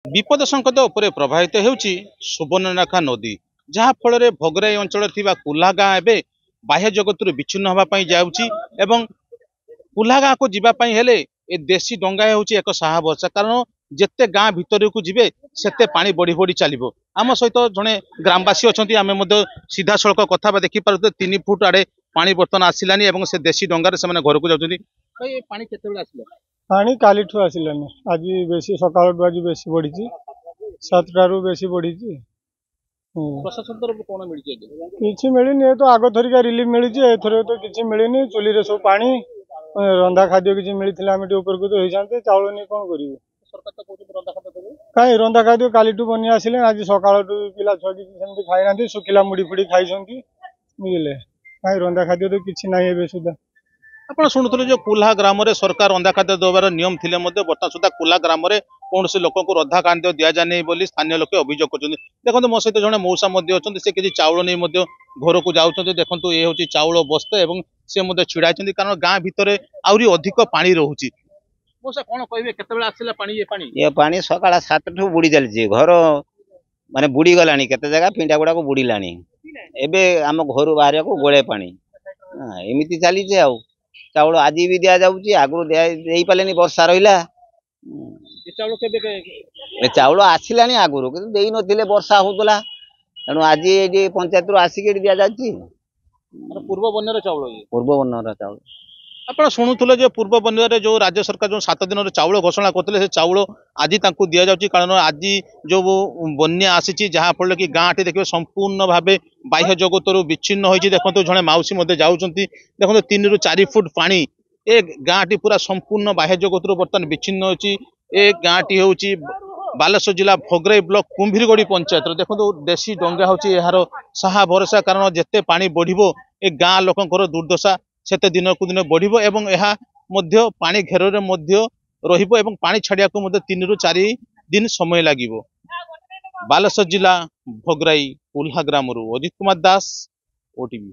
विपद संकेत उपरे प्रभावित होउची सुवर्णरेखा नदी जहा फल भोगराई अंचल कुल्हा गाँ एवं बाह्य जगत विच्छिन्न होगापी जाऊँगी एवं कुल्हा गाँ को जीवाई हेले ए देशी डंगा होउची एक साहा भरसा कारण जिते गाँ भितर को जीवे सेते पानी बढ़ी बढ़ी चलो आम सहित जड़े ग्रामवासी अच्छा आम सीधा सड़क कथा देखिपे 3 फुट आड़े पानी बर्तमान आसलानी से देशी डंगार से घर को जाऊँगी पानी केते पानी काली आसिलानी आज बेसी सकाल आज बेसी बढ़ी 7टारू बेसी बढ़ी प्रशासन तरफ कौन मिली किसी मिलनी तो आग थरिका रिलीफ मिली एथर तो किसी मिलनी चुली रे सब पानी रंधा खाद्य किसी मिलता आम उपरको तो होते चाउल नहीं कौन करेंगे कहीं रंधा खाद्य काली बनी आसिले आज सकाल पिला छुआ किसी खाई ना शुखिला मुड़ी फुड़ी खाई बुझे कहीं रंधा खाद्य तो किसी ना ए सुधा आप शुणुते जो कुल्हा ग्राम में सरकार रंधा खाद्य देवार नियम थे बर्तमान सुधा कुल्हा ग्राम में कौन से लोक रंधा खाद्य दि जाए बोली स्थानीय लोक अभियोग कर देखो मो सहित जड़े मौसा अच्छा से किसी चाउल नहीं घर को जाऊँ देखो ये हूँ चाउल बस्ते से छिड़ा कारण गाँ भितर आहरी अधिक पानी रोचे मौसा कौन कहे केत आसला ये पानी सकाल 7 ठू बुड़ी चलती घर माने बुड़ी गला केते जगह पिंडा गुड़ा को बुड़ीला एबे आम घर बाहर को गोले पानी एमती चली चाउल आज भी दि जाऊँगी आगु दे पारे वर्षा रहा चाउल आसला आगुरी कि दे नथिले वर्षा होता तेणु आज ये पंचायत आसिक दि जाती पूर्व बन्यार चाउल आप शुणुले पूर्व बन्यार जो राज्य सरकार जो 7 दिन चाउल घोषणा करते चाउल आज दि जाऊँगी कारण आज जो बन्या आसी जहाँफल कि गाँ टी देखिए संपूर्ण भाव बाह्य जगत विच्छिन्न होती देखो जड़े मौसी जाऊँच देखो 3 ରୁ 4 फुट पानी ए गाँ टी पूरा संपूर्ण बाह्य जगत बर्तमान विच्छिन्न होती ए गाँ टी हूँ बालेश्वर जिला भोगराई ब्लॉक कुंभीरगढ़ी पंचायत देखो देशी डंगा हूँ यार साहा भरोसा कारण जिते पानी बढ़ो ए गाँ लोकंर दुर्दशा सेते दिन को दिन बढ़ो एवं यह पानी घेर रही पानी छाड़िया को 3 ରୁ 4 दिन समय लगे बालेश्वर जिला भोगराई कुल्हा ग्राम अजित कुमार दास ओटीवी।